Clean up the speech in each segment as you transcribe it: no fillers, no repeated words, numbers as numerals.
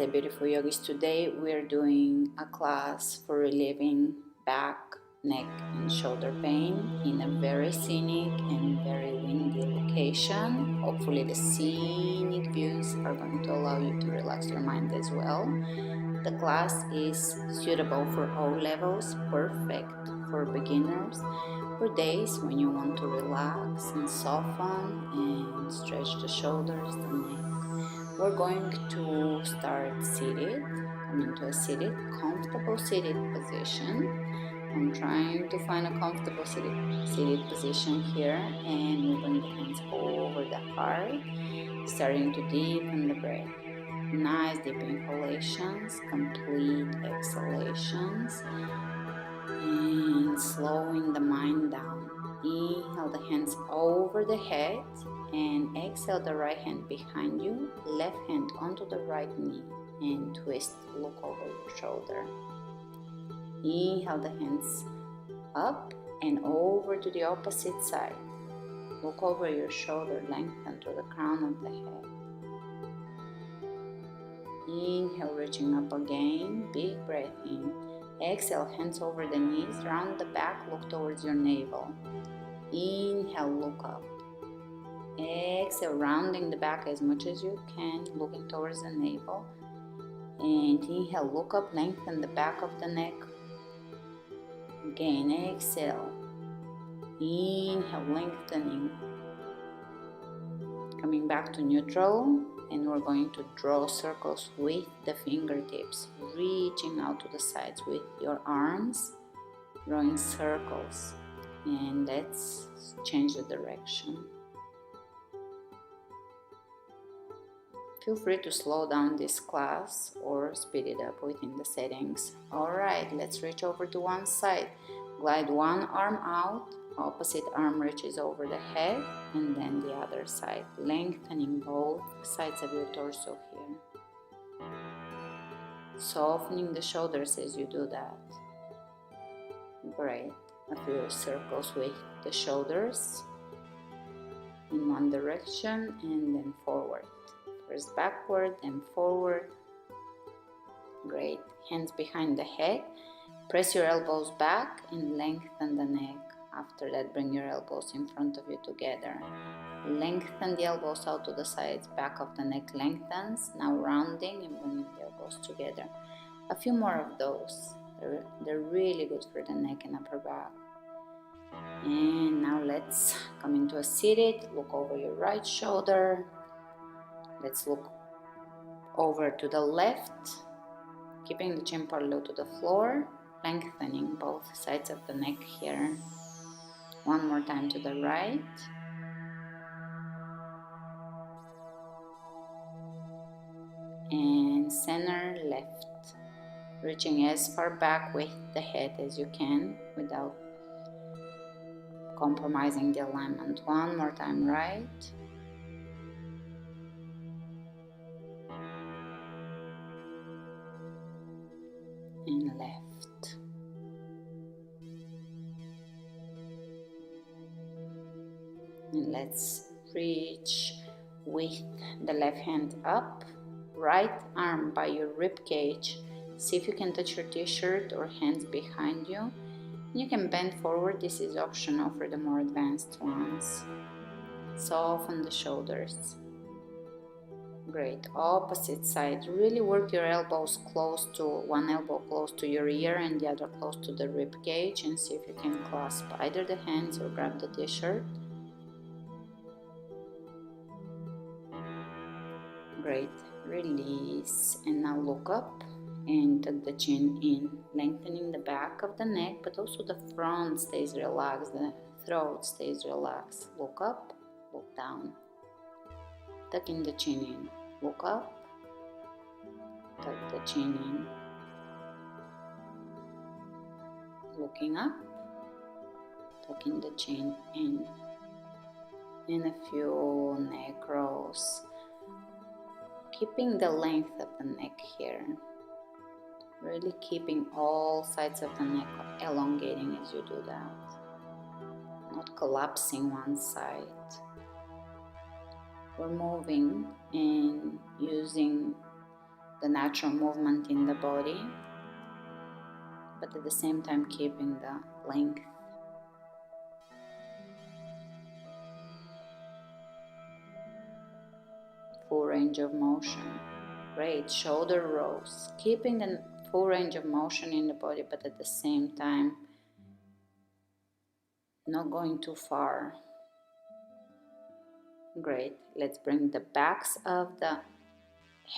Namaste, beautiful yogis. Today we're doing a class for relieving back, neck and shoulder pain in a very scenic and very windy location. Hopefully the scenic views are going to allow you to relax your mind as well. The class is suitable for all levels, perfect for beginners, for days when you want to relax and soften and stretch the shoulders, the neck. We're going to start seated, come into a seated, comfortable seated position. I'm trying to find a comfortable seated position here, and we bring the hands over the heart, starting to deepen the breath. Nice deep inhalations, complete exhalations, and slowing the mind down. Inhale the hands over the head and exhale the right hand behind you, left hand onto the right knee and twist, look over your shoulder. Inhale the hands up and over to the opposite side. Look over your shoulder, lengthen to the crown of the head. Inhale, reaching up again, big breath in. Exhale, hands over the knees, round the back, look towards your navel. Inhale, look up. Exhale, rounding the back as much as you can, looking towards the navel. And inhale, look up, lengthen the back of the neck. Again, exhale. Inhale, lengthening. Coming back to neutral, and we're going to draw circles with the fingertips, reaching out to the sides with your arms, drawing circles. And let's change the direction. Feel free to slow down this class or speed it up within the settings. Alright, let's reach over to one side. Glide one arm out, opposite arm reaches over the head, and then the other side, lengthening both sides of your torso here. Softening the shoulders as you do that. Great. A few circles with the shoulders in one direction and then forward. First backward, then forward. Great. Hands behind the head. Press your elbows back and lengthen the neck. After that, bring your elbows in front of you together. Lengthen the elbows out to the sides. Back of the neck lengthens. Now rounding and bringing the elbows together. A few more of those. They're really good for the neck and upper back. And now let's come into a seated. Look over your right shoulder. Let's look over to the left, keeping the chin parallel to the floor, lengthening both sides of the neck here. One more time to the right. And center left, reaching as far back with the head as you can without compromising the alignment. One more time, right. And left. And let's reach with the left hand up, right arm by your rib cage. See if you can touch your t-shirt or hands behind you. You can bend forward, this is optional for the more advanced ones. Soften the shoulders. Great. Opposite side. Really work your elbows close to, one elbow close to your ear and the other close to the rib cage, and see if you can clasp either the hands or grab the t-shirt. Great. Release. And now look up and tuck the chin in, lengthening the back of the neck, but also the front stays relaxed, the throat stays relaxed. Look up, look down. Tucking the chin in. Look up, tuck the chin in. Looking up, tucking the chin in. And a few neck rolls. Keeping the length of the neck here. Really keeping all sides of the neck elongating as you do that. Not collapsing one side. We're moving and using the natural movement in the body, but at the same time keeping the length. Full range of motion. Great. Shoulder rolls. Keeping the full range of motion in the body, but at the same time not going too far. Great. Let's bring the backs of the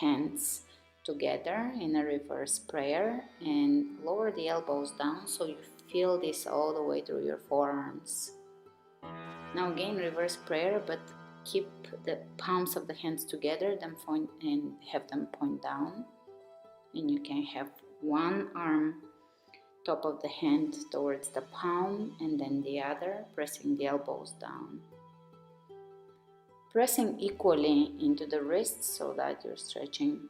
hands together in a reverse prayer and lower the elbows down so you feel this all the way through your forearms. Now again, reverse prayer, but keep the palms of the hands together, then point and have them point down. And you can have one arm, top of the hand towards the palm, and then the other, pressing the elbows down. Pressing equally into the wrists so that you're stretching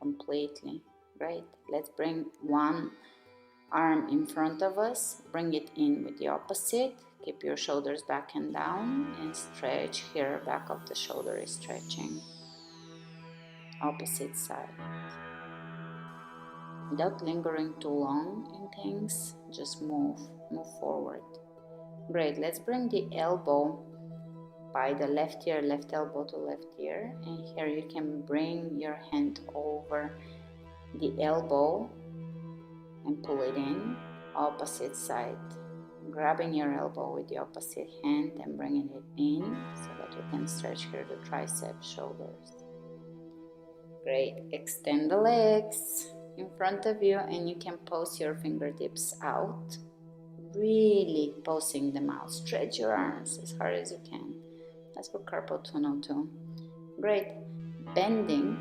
completely. Great. Let's bring one arm in front of us, bring it in with the opposite. Keep your shoulders back and down and stretch here. Back of the shoulder is stretching. Opposite side. Without lingering too long in things, just move forward. Great. Let's bring the elbow by the left ear, left elbow to left ear, and here you can bring your hand over the elbow and pull it in. Opposite side. Grabbing your elbow with the opposite hand and bringing it in so that you can stretch here the triceps, shoulders. Great. Extend the legs in front of you and you can pose your fingertips out. Really posing them out. Stretch your arms as hard as you can. That's for carpal tunnel too. Great. Bending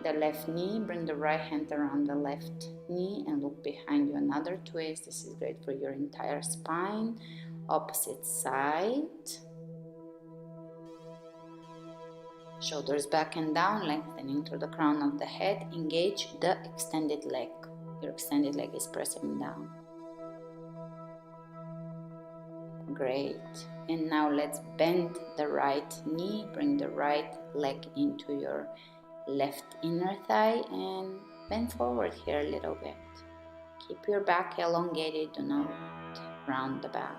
the left knee, bring the right hand around the left knee and look behind you. Another twist. This is great for your entire spine. Opposite side. Shoulders back and down, lengthening through the crown of the head. Engage the extended leg. Your extended leg is pressing down. Great. And now let's bend the right knee. Bring the right leg into your left inner thigh and bend forward here a little bit. Keep your back elongated, do not round the back.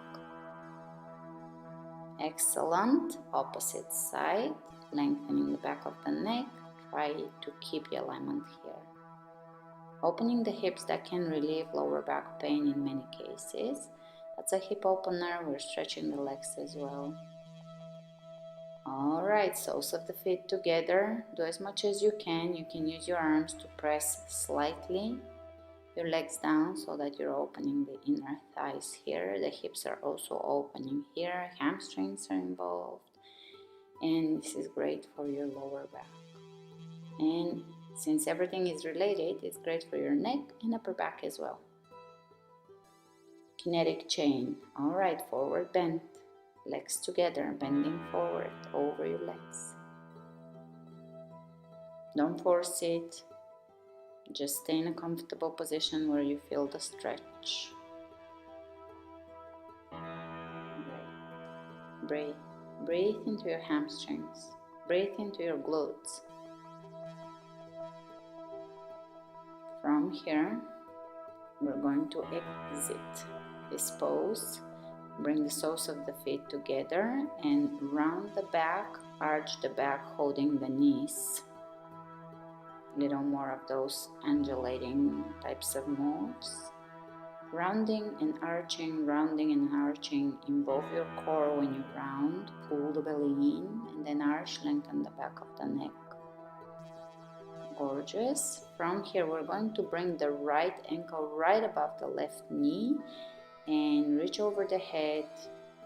Excellent. Opposite side, lengthening the back of the neck. Try to keep the alignment here. Opening the hips, that can relieve lower back pain in many cases. That's a hip opener. We're stretching the legs as well. Alright, soles of the feet together. Do as much as you can. You can use your arms to press slightly your legs down so that you're opening the inner thighs here. The hips are also opening here. Hamstrings are involved. And this is great for your lower back. And since everything is related, it's great for your neck and upper back as well. Kinetic chain. Alright, forward bend. Legs together, bending forward over your legs. Don't force it. Just stay in a comfortable position where you feel the stretch. Breathe. Breathe into your hamstrings. Breathe into your glutes. From here, we're going to exit this pose. Bring the soles of the feet together and round the back, arch the back, holding the knees. A little more of those undulating types of moves. Rounding and arching, rounding and arching. Involve your core when you round. Pull the belly in and then arch, lengthen the back of the neck. Gorgeous. From here, we're going to bring the right ankle right above the left knee and reach over the head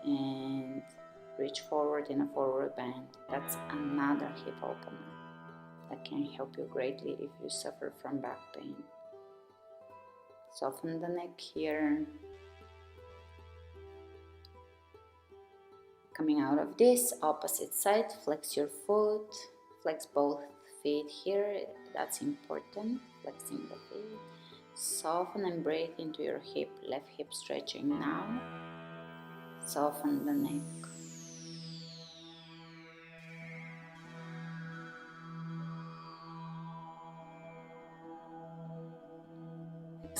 and reach forward in a forward bend. That's another hip opener that can help you greatly if you suffer from back pain. Soften the neck here. Coming out of this, opposite side, flex your foot, flex both feet here. That's important, flexing the feet. Soften and breathe into your hip, left hip stretching now. Soften the neck.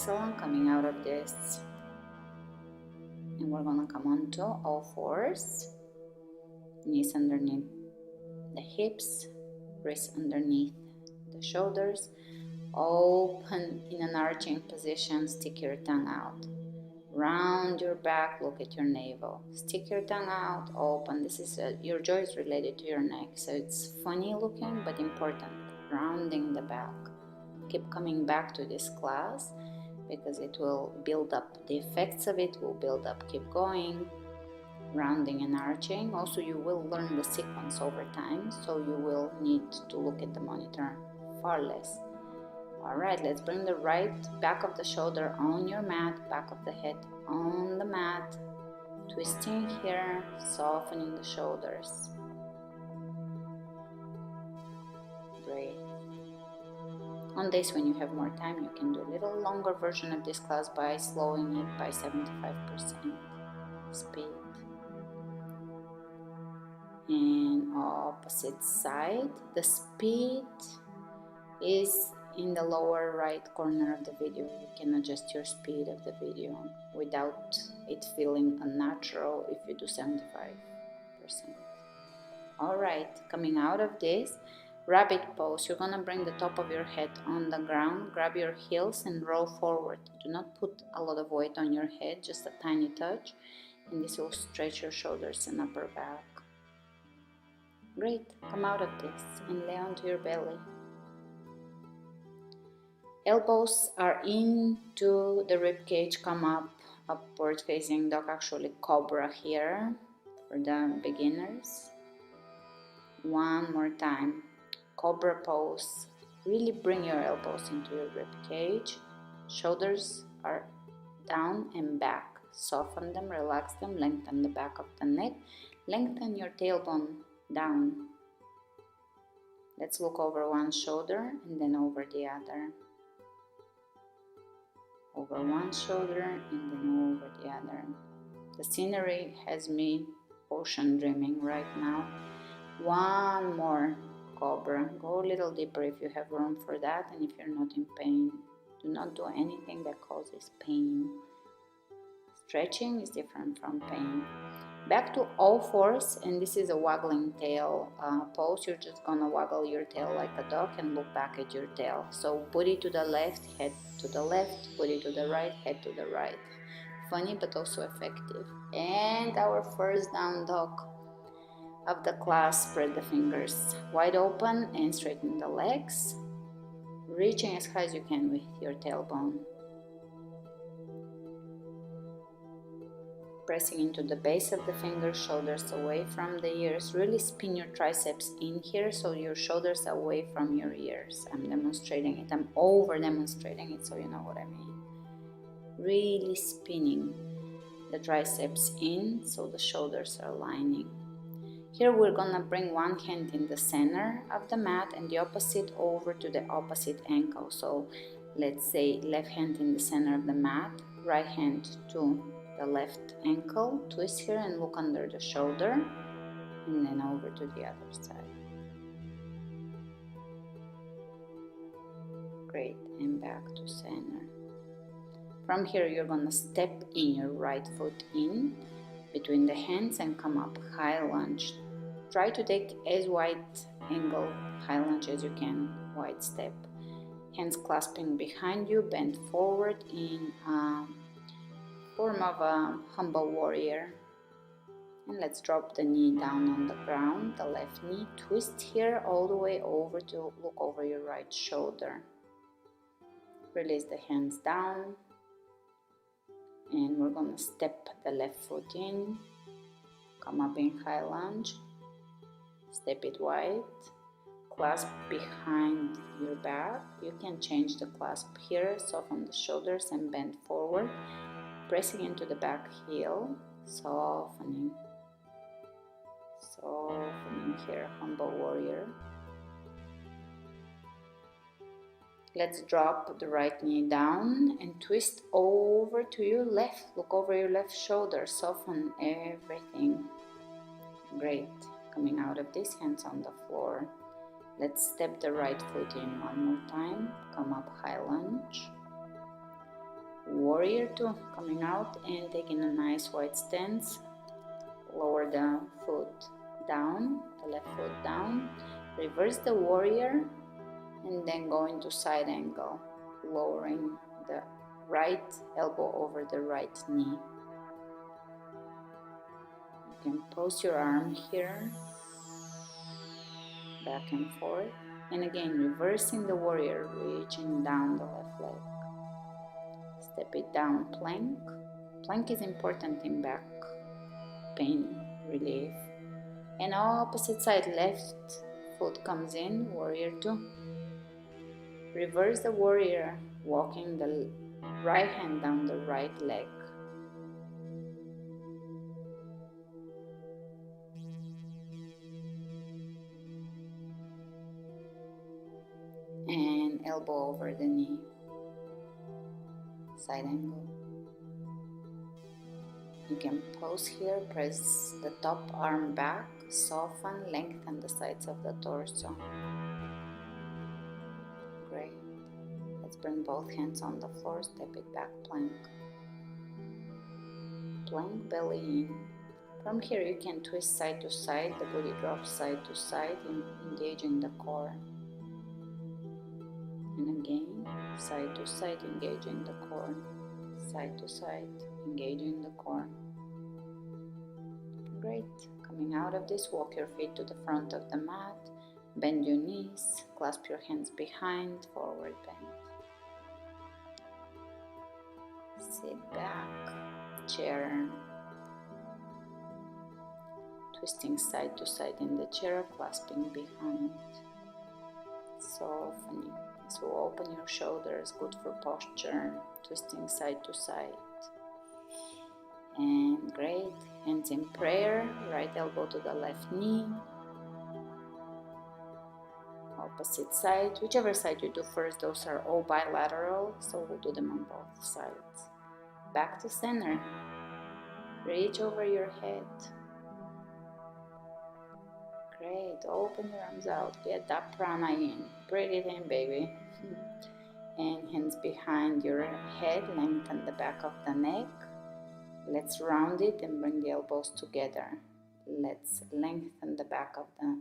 Excellent. Coming out of this. And we're gonna come on to all fours. Knees underneath the hips, wrists underneath the shoulders. Open in an arching position, stick your tongue out. Round your back, look at your navel. Stick your tongue out, open. This is your jaw is related to your neck, so it's funny looking but important. Rounding the back. Keep coming back to this class because it will build up. The effects of it will build up. Keep going. Rounding and arching. Also, you will learn the sequence over time, so you will need to look at the monitor far less. Alright, let's bring the right back of the shoulder on your mat, back of the head on the mat, twisting here, softening the shoulders. Great. On days when you have more time, you can do a little longer version of this class by slowing it by 75% speed. And opposite side, the speed is in the lower right corner of the video. You can adjust your speed of the video without it feeling unnatural if you do 75%. Alright, coming out of this, rabbit pose. You're gonna bring the top of your head on the ground, grab your heels and roll forward. Do not put a lot of weight on your head, just a tiny touch, and this will stretch your shoulders and upper back. Great, come out of this and lay onto your belly. Elbows are into the rib cage, come up, upward facing dog, actually cobra here for the beginners. One more time, cobra pose. Really bring your elbows into your rib cage. Shoulders are down and back. Soften them, relax them, lengthen the back of the neck. Lengthen your tailbone down. Let's look over one shoulder and then over the other. Over one shoulder and then over the other. The scenery has me ocean dreaming right now. One more cobra. Go a little deeper if you have room for that and if you're not in pain. Do not do anything that causes pain. Stretching is different from pain. Back to all fours, and this is a waggling tail pose. You're just gonna waggle your tail like a dog and look back at your tail. So booty to the left, head to the left, booty to the right, head to the right. Funny but also effective. And our first down dog of the class. Spread the fingers wide open and straighten the legs, reaching as high as you can with your tailbone. Pressing into the base of the fingers, shoulders away from the ears. Really spin your triceps in here so your shoulders are away from your ears. I'm demonstrating it. I'm over demonstrating it so you know what I mean. Really spinning the triceps in so the shoulders are aligning. Here we're gonna bring one hand in the center of the mat and the opposite over to the opposite ankle. So let's say left hand in the center of the mat, right hand to the left ankle, twist here and look under the shoulder and then over to the other side. Great, and back to center. From here you're gonna step in your right foot in between the hands and come up, high lunge. Try to take as wide angle high lunge as you can, wide step. Hands clasping behind you, bend forward in form of a humble warrior. And let's drop the knee down on the ground, the left knee. Twist here all the way over to look over your right shoulder. Release the hands down. And we're gonna step the left foot in. Come up in high lunge. Step it wide. Clasp behind your back. You can change the clasp here. Soften the shoulders and bend forward. Pressing into the back heel, softening here, humble warrior. Let's drop the right knee down and twist over to your left. Look over your left shoulder, soften everything. Great. Coming out of this, hands on the floor. Let's step the right foot in one more time. Come up, high lunge. Warrior 2, coming out and taking a nice wide stance. Lower the foot down, the left foot down. Reverse the warrior and then go into side angle, lowering the right elbow over the right knee. You can pose your arm here, back and forth. And again, reversing the warrior, reaching down the left leg. Step it down, plank. Plank is important in back pain relief. And opposite side, left foot comes in, warrior 2. Reverse the warrior, walking the right hand down the right leg. And elbow over the knee. Side angle. You can pose here, press the top arm back, soften, lengthen the sides of the torso. Great. Let's bring both hands on the floor, step it back, plank. Plank, belly in. From here you can twist side to side, the booty drops side to side, engaging the core. And again, side to side, engaging the core. Side to side, engaging the core. Great. Coming out of this, walk your feet to the front of the mat. Bend your knees, clasp your hands behind, forward bend. Sit back, chair. Twisting side to side in the chair, clasping behind. Softening. So open your shoulders, good for posture. Twisting side to side. And great. Hands in prayer. Right elbow to the left knee. Opposite side. Whichever side you do first, those are all bilateral, so we'll do them on both sides. Back to center. Reach over your head. Great. Open your arms out. Get that prana in. Breathe it in, baby. And hands behind your head. Lengthen the back of the neck. Let's round it and bring the elbows together. Let's lengthen the back of the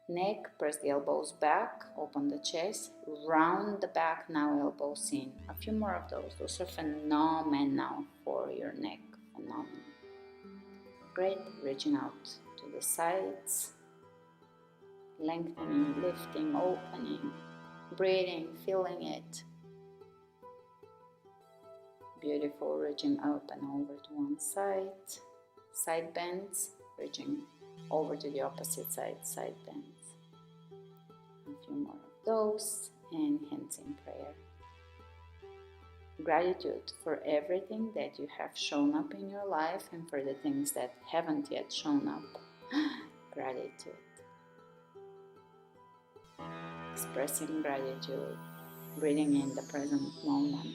neck. Press the elbows back. Open the chest. Round the back. Now elbows in. A few more of those. Those are phenomenal for your neck. Phenomenal. Great. Reaching out to the sides. Lengthening, lifting, opening, breathing, feeling it. Beautiful, reaching up and over to one side. Side bends, reaching over to the opposite side, side bends. A few more of those, and hands in prayer. Gratitude for everything that you have shown up in your life and for the things that haven't yet shown up. Gratitude. Expressing gratitude, breathing in the present moment.